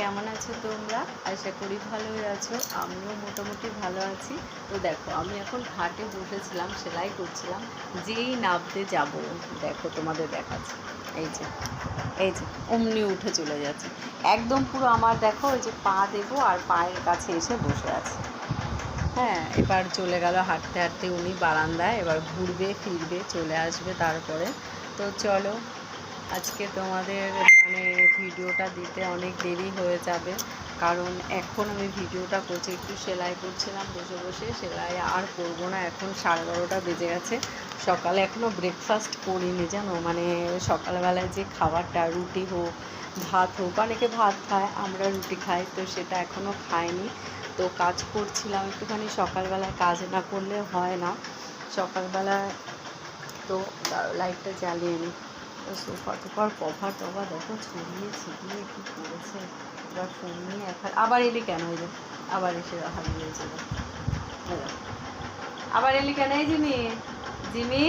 কেমন আছো তোমরা? আশা করি ভালোই আছো। আমিও মোটামুটি ভালো আছি। তো দেখো, আমি এখন ঘাটে বসেছিলাম, সেলাই করছিলাম। যেই নামতে যাব, দেখো তোমাদের দেখাচ্ছি। এই যে এই যে অমনি উঠে চলে যাচ্ছে একদম পুরো। আমার দেখো, ওই যে পা দেবো আর পায়ের কাছে এসে বসে আছে। হ্যাঁ, এবার চলে গেল হাঁটতে হাঁটতে উনি বারান্দায়। এবার ঘুরবে ফিরবে চলে আসবে তারপরে। তো চলো, আজকে তোমাদের মানে ভিডিওটা দিতে অনেক দেরি হয়ে যাবে, কারণ এখন আমি ভিডিওটা করছি, একটু সেলাই করছিলাম বসে বসে। সেলাই আর করবো না, এখন 12:30 বেজে গেছে। সকালে এখনও ব্রেকফাস্ট করিনি জানো, মানে সকালবেলায় যে খাবারটা, রুটি হোক ভাত হোক, অনেকে ভাত খায়, আমরা রুটি খাই, তো সেটা এখনও খাইনি। তো কাজ করছিলাম একটুখানি, সকালবেলায় কাজ না করলে হয় না সকালবেলায়। তো লাইটটা জ্বালিয়ে নিই। তো সোফা টোফার কভার টভার দেখো ছড়িয়ে ছিটিয়ে কী করেছে। এবার ফোন নিয়ে আবার এলি কেন? এই যে আবার এসে হারিয়েছে। আবার এলি কেন? এই জিমি, জিমি,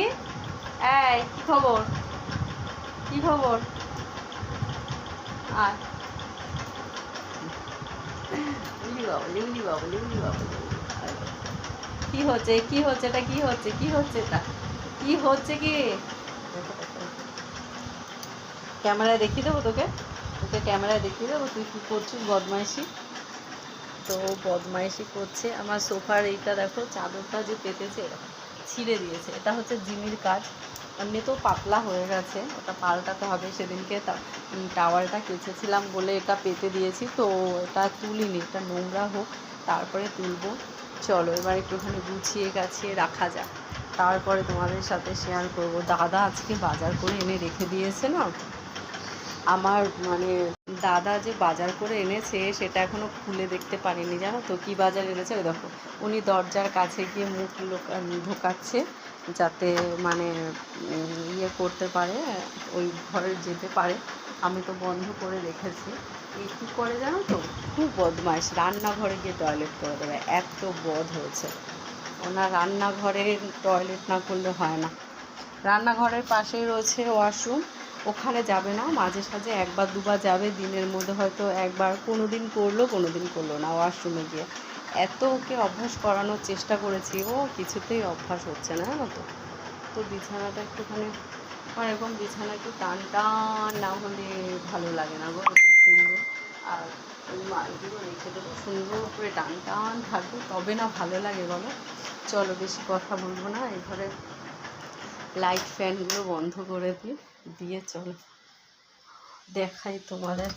এই কী খবর? কী খবর? আর লিউলি বাবা, লিউলি বাবা, লিউলি বাবা, কী হচ্ছে? কী হচ্ছে এটা? কী হচ্ছে? কী হচ্ছে এটা? কী হচ্ছে কি? ক্যামেরায় দেখিয়ে দেবো তোকে, তোকে ক্যামেরায় দেখিয়ে দেবো তুই কী করছিস বদমাইশি। তো বদমাইশি করছে। আমার সোফার এইটা দেখো, চাদরটা যে পেতেছে ছিঁড়ে দিয়েছে। এটা হচ্ছে জিমির কাজ। এমনিতেও পাতলা হয়ে গেছে, ওটা পাল্টাতে হবে। সেদিনকে টাওয়ালটা কেচেছিলাম বলে এটা পেতে দিয়েছি, তো এটা তুলিনি, এটা নোংরা হোক তারপরে তুলবো। চলো এবার একটুখানি গুছিয়ে গাছিয়ে রাখা যাক, তারপরে তোমাদের সাথে শেয়ার করব। দাদা আজকে বাজার করে এনে রেখে দিয়েছে না। আমার মানে দাদা যে বাজার করে এনেছে সেটা এখনও খুলে দেখতে পারিনি, জানো তো কী বাজার এনেছে। ওই দেখো, উনি দরজার কাছে গিয়ে মুখ ঢোকাচ্ছে যাতে মানে ইয়ে করতে পারে, ওই ঘরে যেতে পারে। আমি তো বন্ধ করে রেখেছি। এই কী করে জানো তো, খুব বদমাইশ, রান্নাঘরে গিয়ে টয়লেট করে দেবে, এত বদ হয়েছে। ওনার রান্নাঘরে টয়লেট না করলে হয় না। রান্নাঘরের পাশেই রয়েছে ওয়াশরুম, ওখানে যাবে না, মাঝে সাঝে একবার দুবার যাবে দিনের মধ্যে, হয়তো একবার, কোনো দিন করলো কোনো দিন করলো না ওয়াশরুমে গিয়ে। এত ওকে অভ্যাস করানোর চেষ্টা করেছি, ও কিছুতেই অভ্যাস হচ্ছে না, জানো তো। তো বিছানাটা একটুখানি আমার এরকম বিছানা একটু টান টান না হলে ভালো লাগে না গো, এরকম সুন্দর। আর ওই মালগুলো রেখে দেবো সুন্দর করে, টান টান থাকবে, তবে না ভালো লাগে বলো। চলো বেশি কথা বলবো না, এই ঘরে লাইট ফ্যানগুলো বন্ধ করে দিয়ে চলো দেখাই তোমাদের।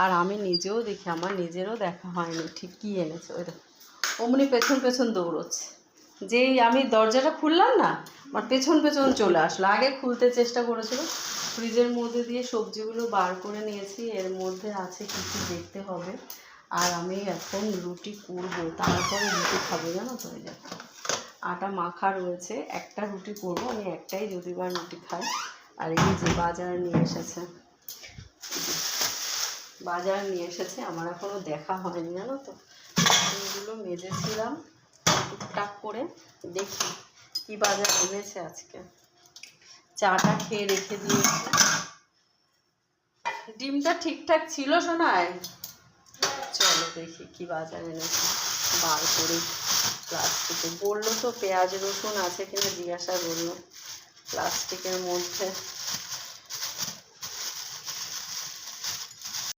আর আমি নিজেও দেখি, আমার নিজেরও দেখা হয়নি ঠিক কী এনেছে। ওই দেখো অমনি পেছন পেছন দৌড়চ্ছে। যেই আমি দরজাটা খুললাম না, আমার পেছন পেছন চলে আসলো। আগে খুলতে চেষ্টা করেছিল। ফ্রিজের মধ্যে দিয়ে সবজিগুলো বার করে নিয়েছি, এর মধ্যে আছে কিছু দেখতে হবে। আর আমি এখন রুটি করবো, তারপরে রুটি খাবো, জানো তো। এই দেখো আটা মাখা রয়েছে, একটা রুটি করবো আমি, একটাই যদি বা রুটি খাই। আর এই যে বাজার নিয়ে এসেছে, বাজার নিয়ে এসেছে, আমার এখনও দেখা হয়নি, জানো তো। এগুলো মেজেছিলাম টুকটাক করে, দেখি কী বাজার এনেছে আজকে। চাটা খেয়ে রেখে দিয়েছি। ডিমটা ঠিকঠাক ছিল সোনায়। চলো দেখি কী বাজার এনেছে, বার করি প্লাস্টিকে। বললো তো পেঁয়াজ রসুন আছে কিনা জিজ্ঞাসা করলো, প্লাস্টিকের মধ্যে